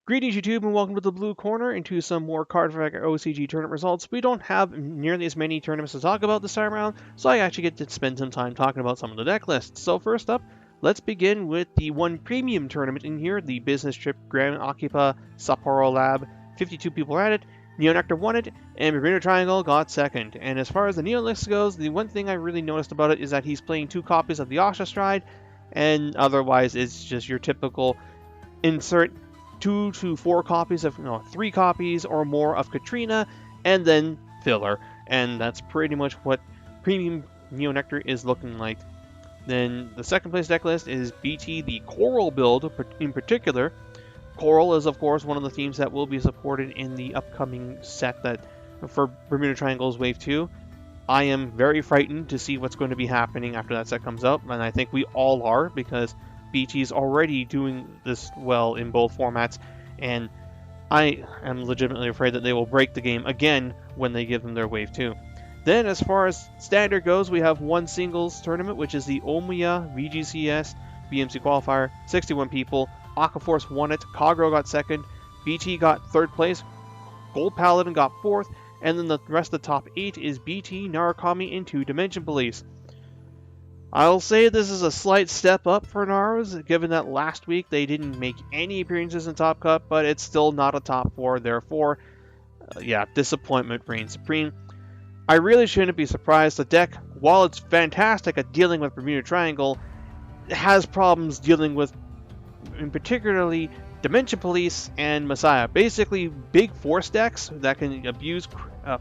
Greetings YouTube and welcome to the Blue Corner into some more Cardfight OCG tournament results. We don't have nearly as many tournaments to talk about this time around, so I actually get to spend some time talking about some of the deck lists. So first up, let's begin with the one premium tournament in here, the Business Trip Grand Aqua Sapporo Lab. 52 people at it, Neo Nectar won it, and Bermuda Triangle got second. And as far as the Neo list goes, the one thing I really noticed about it is that he's playing 2 copies of the Asha Stride, and otherwise it's just your typical insert 2 to 4 copies of, 3 copies or more of Katrina, and then filler. And that's pretty much what Premium Neo Nectar is looking like. Then the second place deck list is BT, the Coral build in particular. Coral is, of course, one of the themes that will be supported in the upcoming set that for Bermuda Triangle's Wave 2. I am very frightened to see what's going to be happening after that set comes out, and I think we all are, because BT's already doing this well in both formats, and I am legitimately afraid that they will break the game again when they give them their Wave 2. Then, as far as standard goes, we have one singles tournament, which is the Omiya VGCS BMC qualifier. 61 people. Aquaforce won it. Kagro got second. BT got third place. Gold Paladin got fourth. And then the rest of the top 8 is BT, Narukami, and 2 Dementia Police. I'll say this is a slight step up for Nars, given that last week they didn't make any appearances in Top Cup, but it's still not a top 4, therefore, disappointment reigns supreme. I really shouldn't be surprised. The deck, while it's fantastic at dealing with Bermuda Triangle, has problems dealing with, in particularly, Dementia Police and Messiah. Basically, big force decks that can abuse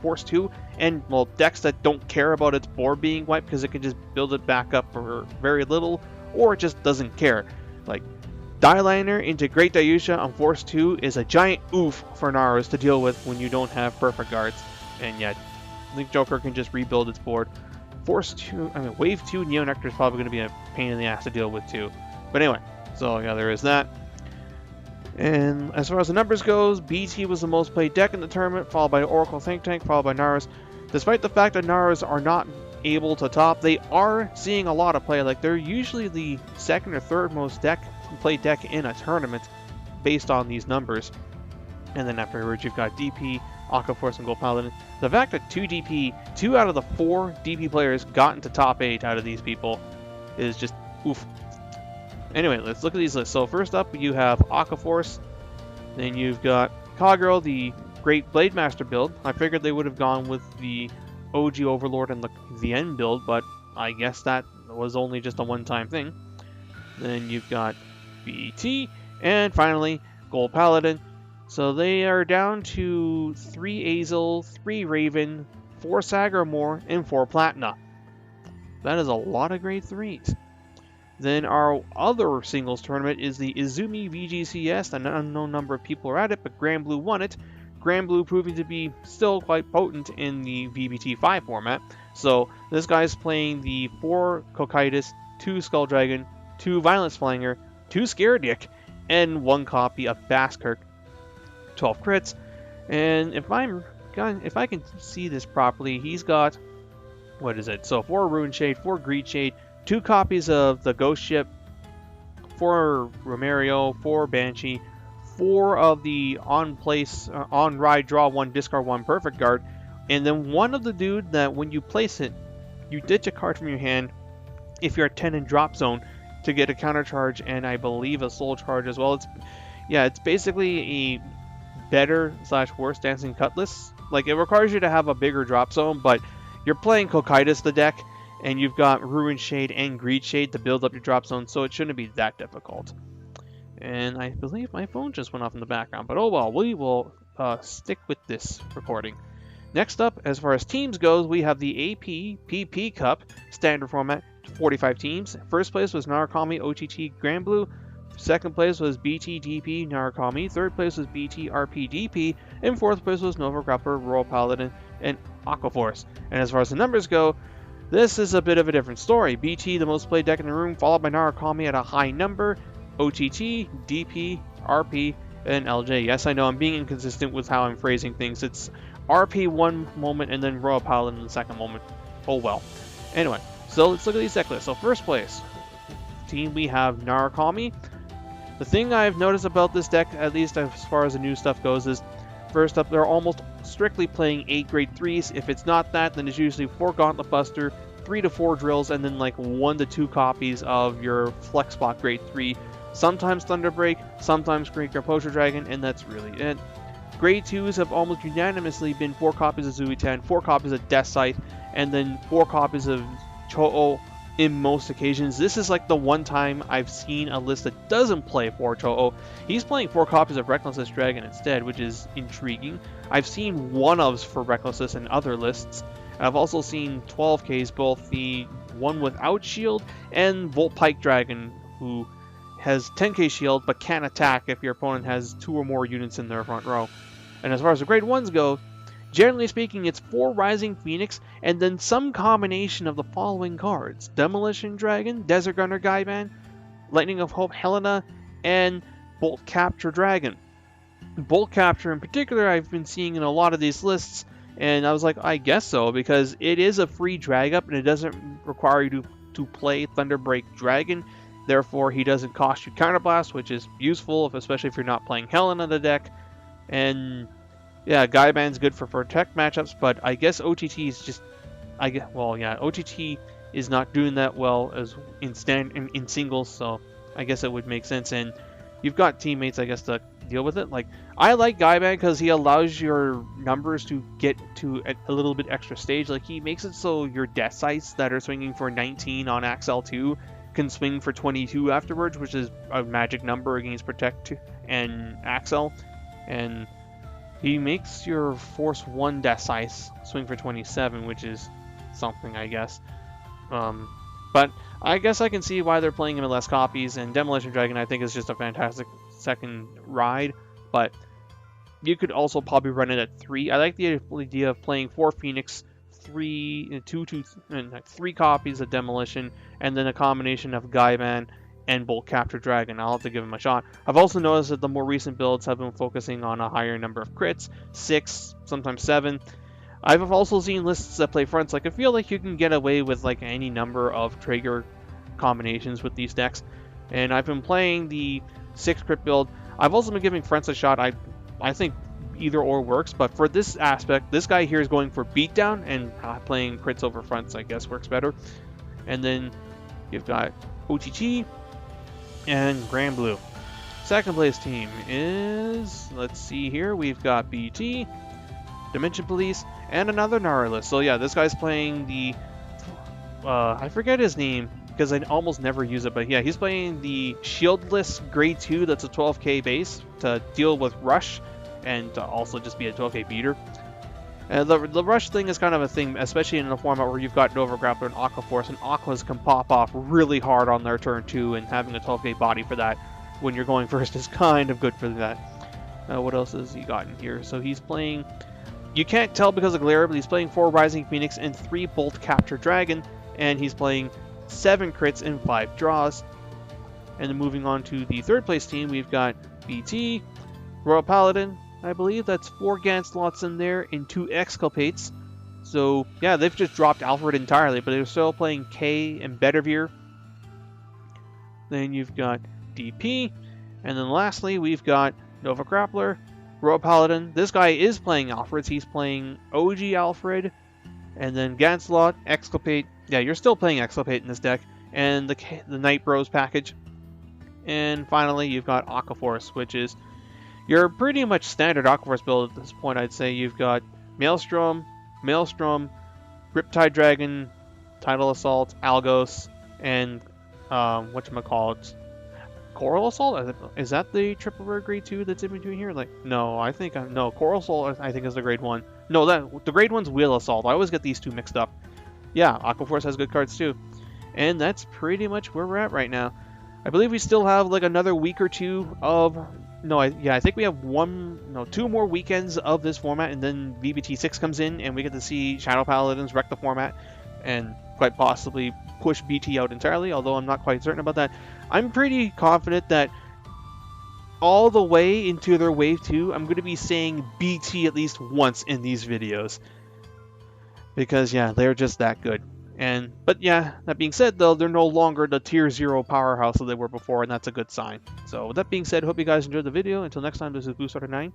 Force 2, and, well, decks that don't care about its board being wiped because it can just build it back up for very little, or it just doesn't care. Like, Dieliner into Great Dayusha on Force 2 is a giant oof for Naros to deal with when you don't have perfect guards, and yet, Link Joker can just rebuild its board. Wave 2 Neo Nectar is probably going to be a pain in the ass to deal with too. But anyway, so yeah, there is that. And as far as the numbers goes, BT was the most played deck in the tournament, followed by Oracle Think Tank, followed by Naros. Despite the fact that Naros are not able to top, they are seeing a lot of play. Like, they're usually the second or third most played deck in a tournament based on these numbers. And then afterwards, you've got DP, Aquaforce, and Gold Paladin. The fact that 2 out of the 4 DP players got into top 8 out of these people is just oof. Anyway, let's look at these lists. So first up, you have Aquaforce. Then you've got Kagro, the Great Blade Master build. I figured they would have gone with the OG Overlord and the End build, but I guess that was only just a one-time thing. Then you've got BT, and finally, Gold Paladin. So they are down to 3 Azel, 3 Raven, 4 Sagamore, and 4 Platina. That is a lot of grade 3s. Then our other singles tournament is the Izumi VGCS. An unknown number of people are at it, but Grand Blue won it. Grand Blue proving to be still quite potent in the VBT5 format. So this guy's playing the 4 Cocytus, 2 Skull Dragon, 2 Violence Flanger, 2 Scaredick, and 1 copy of Baskirk. 12 crits. And if I can see this properly, he's got, what is it? So 4 Rune Shade, 4 Greed Shade, 2 copies of the Ghost Ship, 4 Romario, 4 Banshee, 4 of the on ride, draw 1, discard 1 perfect guard, and then 1 of the dude that when you place it, you ditch a card from your hand if you're at 10 in drop zone to get a counter charge and I believe a soul charge as well. It's basically a better / worse Dancing Cutlass. Like, it requires you to have a bigger drop zone, but you're playing Cocytus the deck, and you've got Ruin Shade and Greed Shade to build up your drop zone, so it shouldn't be that difficult. And I believe my phone just went off in the background, but oh well, we will stick with this recording. Next up, as far as teams goes, we have the AP PP Cup standard format, 45 teams. First place was Narukami OTT Grand Blue. Second place was BT DP Narukami. Third place was BT RP DP. And fourth place was Nova Grappler, Royal Paladin, and Aquaforce. And as far as the numbers go, this is a bit of a different story. BT, the most played deck in the room, followed by Narukami at a high number. OTT, DP, RP, and LJ. Yes, I know I'm being inconsistent with how I'm phrasing things. It's RP one moment and then Royal Paladin the second moment. Oh well. Anyway, so let's look at these deck lists. So first place team, we have Narukami. The thing I've noticed about this deck, at least as far as the new stuff goes, is first up, they're almost strictly playing 8 grade 3s. If it's not that, then it's usually 4 Gauntlet Buster, 3 to 4 drills, and then like 1 to 2 copies of your Flex Spot grade 3. Sometimes Thunderbreak, sometimes Great Poacher Dragon, and that's really it. Grade 2s have almost unanimously been 4 copies of Zuiten, 4 copies of Death Scythe, and then 4 copies of Cho-Oh in most occasions. This is like the one time I've seen a list that doesn't play 4 Cho-Oh. He's playing 4 copies of Recklessness Dragon instead, which is intriguing. I've seen one-ofs for Recklessness in other lists. I've also seen 12Ks, both the one without shield and Volt Pike Dragon, who has 10k shield but can't attack if your opponent has 2 or more units in their front row. And as far as the grade 1s go, generally speaking, it's 4 Rising Phoenix and then some combination of the following cards: Demolition Dragon, Desert Gunner Gaiban, Lightning of Hope Helena, and Bolt Capture Dragon. Bolt Capture in particular I've been seeing in a lot of these lists, and I was like, I guess so, because it is a free drag up and it doesn't require you to play Thunderbreak Dragon. Therefore, he doesn't cost you Counterblast, which is useful, especially if you're not playing Helena in the deck. And yeah, Gaiban's good for Protect matchups, but I guess OTT is just, OTT is not doing that well as in singles, so I guess it would make sense. And you've got teammates, I guess, to deal with it. Like, I like Gaiban because he allows your numbers to get to a little bit extra stage. Like, he makes it so your Death Scythes that are swinging for 19 on Axel 2 can swing for 22 afterwards, which is a magic number against Protect and Axel. And he makes your Force 1 Death Scythe swing for 27, which is something, I guess. But I guess I can see why they're playing him in less copies, and Demolition Dragon I think is just a fantastic second ride, but you could also probably run it at 3. I like the idea of playing 4 Phoenix, 3 copies of Demolition, and then a combination of Gaiban and Bolt Capture Dragon. I'll have to give him a shot. I've also noticed that the more recent builds have been focusing on a higher number of crits, 6, sometimes 7. I've also seen lists that play fronts. Like, I feel like you can get away with like any number of trigger combinations with these decks, and I've been playing the 6 crit build. I've also been giving fronts a shot. I think either or works, but for this aspect, this guy here is going for beatdown, and playing crits over fronts I guess works better. And then you've got OTT and Grand Blue. Second place team is, let's see here, we've got BT, Dementia Police, and another Narulus. So yeah, this guy's playing the, I forget his name because I almost never use it, but yeah, he's playing the Shieldless Grade 2 that's a 12k base to deal with Rush and to also just be a 12k beater. The Rush thing is kind of a thing, especially in a format where you've got Nova Grappler and Aqua Force, and Aquas can pop off really hard on their turn 2, and having a 12k body for that when you're going first is kind of good for that. What else has he got in here? So he's playing, you can't tell because of glare, but he's playing 4 Rising Phoenix and 3 Bolt Capture Dragon, and he's playing 7 crits and 5 draws. And then moving on to the third place team, we've got BT, Royal Paladin, I believe that's 4 Ganslots in there and 2 Exculpates. So yeah, they've just dropped Alfred entirely, but they're still playing K and Bedivere. Then you've got DP, and then lastly we've got Nova Grappler, Royal Paladin. This guy is playing Alfreds. He's playing OG Alfred, and then Ganslot, Exculpate. Yeah, you're still playing Exculpate in this deck, and the Night Bros package. And finally, you've got Aqua Force, which is your pretty much standard Aqua Force build at this point. I'd say you've got Maelstrom, Riptide Dragon, Tidal Assault, Algos, and whatchamacallit, Coral Assault? Is that the triple rare grade 2 that's in between here? Like, no, I think no, Coral Assault I think is the grade 1. No, the grade 1's Wheel Assault. I always get these two mixed up. Yeah, Aqua Force has good cards too. And that's pretty much where we're at right now. I believe we still have like another week or two of, I think we have 2 more weekends of this format, and then VBT6 comes in and we get to see Shadow Paladins wreck the format and quite possibly push BT out entirely, although I'm not quite certain about that. I'm pretty confident that all the way into their Wave 2, I'm going to be saying BT at least once in these videos. Because, yeah, they're just that good. But yeah, that being said, though, they're no longer the tier 0 powerhouse that they were before, and that's a good sign. So with that being said, hope you guys enjoyed the video. Until next time, this is Boost9.